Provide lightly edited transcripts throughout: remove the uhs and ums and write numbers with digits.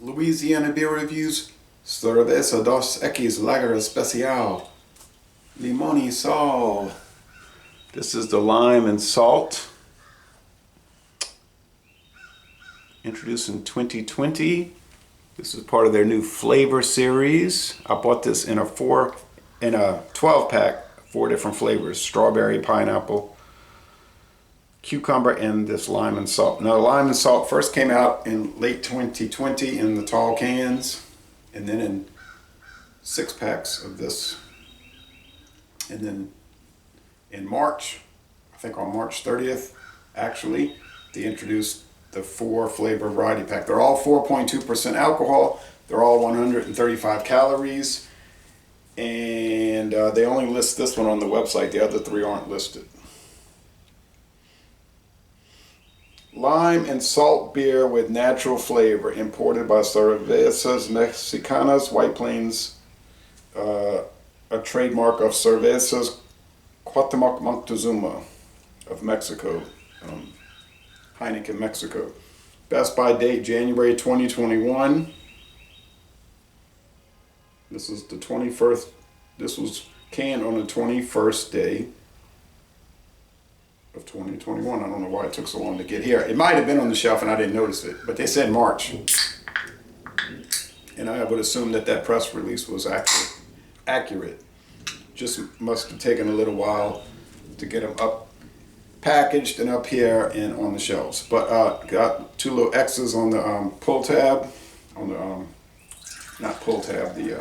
Louisiana beer reviews. Cerveza dos Equis Lager Especial. Limón y sal. This is the lime and salt. Introduced in 2020. This is part of their new flavor series. I bought this in a 12 pack, 4 different flavors: strawberry, pineapple, cucumber, and this lime and salt. Now, lime and salt first came out in late 2020 in the tall cans, and then in 6 packs of this. And then in March, I think on March 30th, actually, they introduced the 4 flavor variety pack. They're all 4.2% alcohol. They're all 135 calories. And they only list this one on the website. The other 3 aren't listed. Lime and salt beer with natural flavor, imported by Cervezas Mexicanas, White Plains, a trademark of Cervezas Cuauhtémoc Moctezuma of Mexico, Heineken, Mexico. Best by date January 2021. This is the 21st. This was canned on the 21st day of 2021. I don't know why it took so long to get here. It might have been on the shelf and I didn't notice it, but they said March. And I would assume that press release was accurate. Just must have taken a little while to get them up packaged and up here and on the shelves. But got 2 little X's on the pull tab, on the not pull tab, the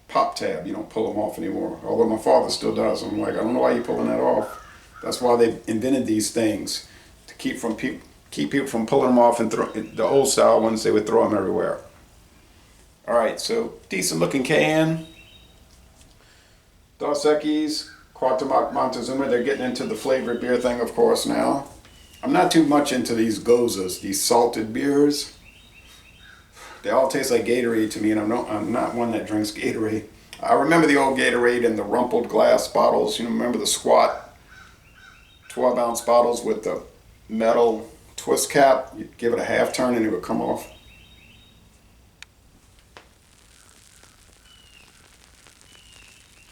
pop tab. You don't pull them off anymore. Although my father still does. I'm like, I don't know why you're pulling that off. That's why they invented these things, to keep people from pulling them off and throw the old style ones. They would throw them everywhere. All right, so decent looking can. Dos Equis, Cuauhtémoc Moctezuma. They're getting into the flavored beer thing, of course, now. I'm not too much into these gozas, these salted beers. They all taste like Gatorade to me, and I'm not one that drinks Gatorade. I remember the old Gatorade in the rumpled glass bottles. You know, remember the squat 12-ounce bottles with the metal twist cap? You'd give it a half turn and it would come off.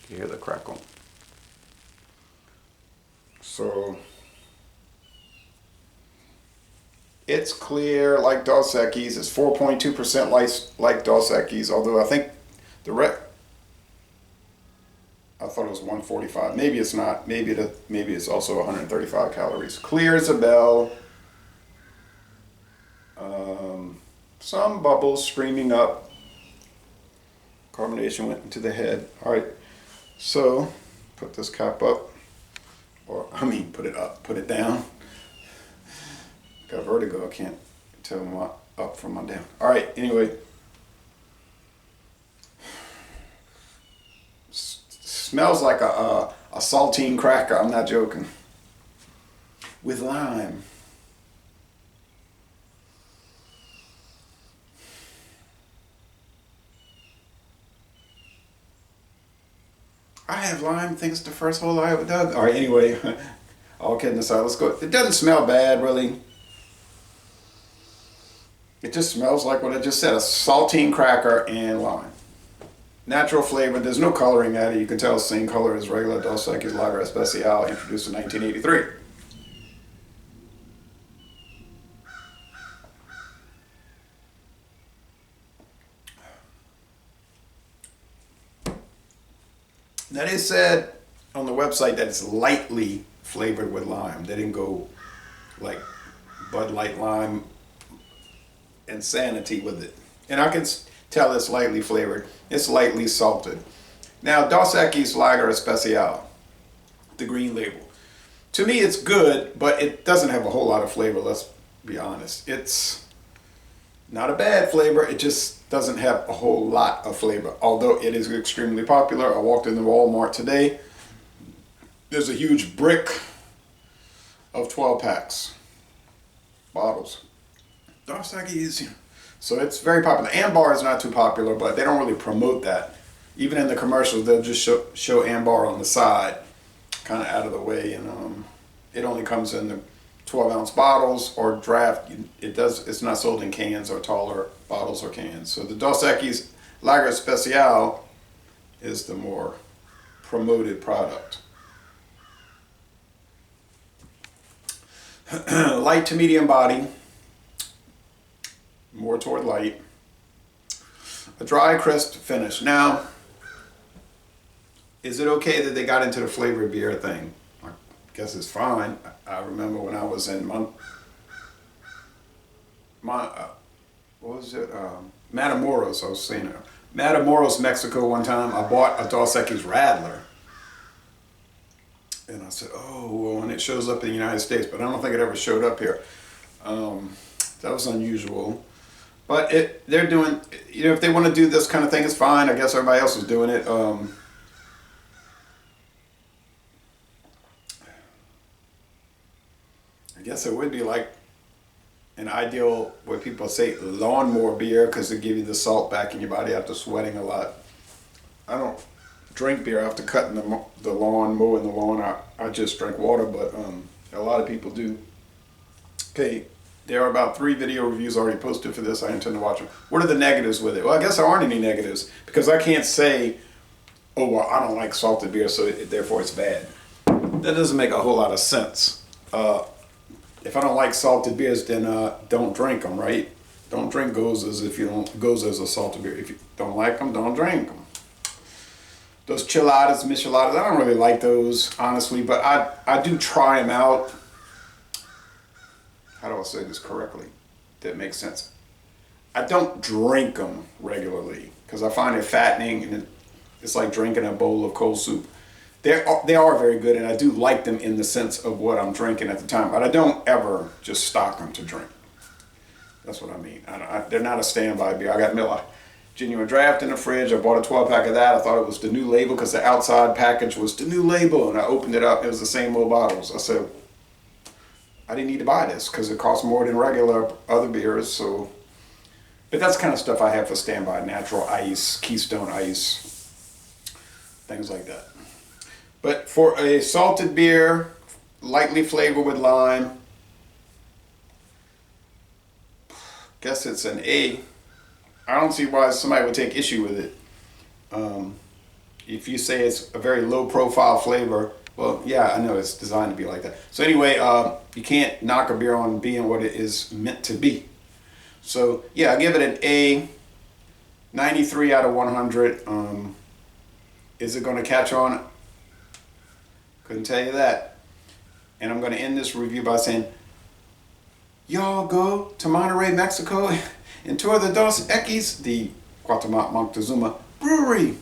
You hear the crackle. So it's clear like Dos Equis. It's 4.2% like Dos Equis, although I think I thought it was 145. Maybe it's not. Maybe it's also 135 calories. Clear as a bell. Some bubbles streaming up. Carbonation went into the head. All right. So put this cap up, put it up, put it down. Got vertigo. I can't tell my up from my down. All right. Anyway. Smells like a saltine cracker, I'm not joking. With lime. I have lime, think it's the first hole I ever dug. Alright, anyway, all kidding aside, let's go. It doesn't smell bad, really. It just smells like what I just said, a saltine cracker and lime. Natural flavor, there's no coloring added. You can tell it's the same color as regular Dos Equis Lager Especial, introduced in 1983. Now they said on the website that it's lightly flavored with lime. They didn't go like Bud Light lime insanity with it. And I can tell it's lightly flavored. It's lightly salted. Now, Dos Equis Lager Especial, the green label. To me, it's good, but it doesn't have a whole lot of flavor, let's be honest. It's not a bad flavor, it just doesn't have a whole lot of flavor, although it is extremely popular. I walked into Walmart today. There's a huge brick of 12 packs, bottles. Dos Equis. So it's very popular. Ambar is not too popular, but they don't really promote that. Even in the commercials, they'll just show Ambar on the side, kind of out of the way, and it only comes in the 12-ounce bottles or draft. It's not sold in cans or taller bottles or cans. So the Dos Equis Lager Especial is the more promoted product. Light to medium body, more toward light. A dry, crisp finish. Now, is it okay that they got into the flavored beer thing? I guess it's fine. I remember when I was in Matamoros, I was saying Matamoros, Mexico one time. I bought a Dos Equis Radler. And I said, oh, well, and it shows up in the United States, but I don't think it ever showed up here. That was unusual. But they're doing, if they want to do this kind of thing, it's fine. I guess everybody else is doing it. I guess it would be like an ideal, what people say, lawnmower beer, because they give you the salt back in your body after sweating a lot. I don't drink beer after cutting the lawn, mowing the lawn. I just drink water, but a lot of people do. Okay, there are about 3 video reviews already posted for this. I intend to watch them. What are the negatives with it? Well, I guess there aren't any negatives, because I can't say, oh, well, I don't like salted beer, so therefore it's bad. That doesn't make a whole lot of sense. If I don't like salted beers, then don't drink them, right? Don't drink Gozas if you don't. Gozas are salted beer. If you don't like them, don't drink them. Those chiladas, micheladas, I don't really like those, honestly, but I do try them out. How do I say this correctly? That makes sense. I don't drink them regularly because I find it fattening, and it's like drinking a bowl of cold soup. They are very good, and I do like them in the sense of what I'm drinking at the time, but I don't ever just stock them to drink. That's what I mean. They're not a standby beer. I got Miller Genuine Draft in the fridge. I bought a 12-pack of that. I thought it was the new label because the outside package was the new label, and I opened it up. It was the same old bottles. I said, I didn't need to buy this because it costs more than regular other beers. So, but that's the kind of stuff I have for standby. Natural Ice, Keystone Ice, things like that. But for a salted beer, lightly flavored with lime, guess it's an A. I don't see why somebody would take issue with it. If you say it's a very low profile flavor, well, yeah, I know it's designed to be like that. So anyway, you can't knock a beer on being what it is meant to be. So yeah, I give it an A, 93 out of 100. Is it going to catch on? Couldn't tell you that. And I'm going to end this review by saying, y'all go to Monterrey, Mexico, and tour the Dos Equis, the Guatemala Moctezuma brewery.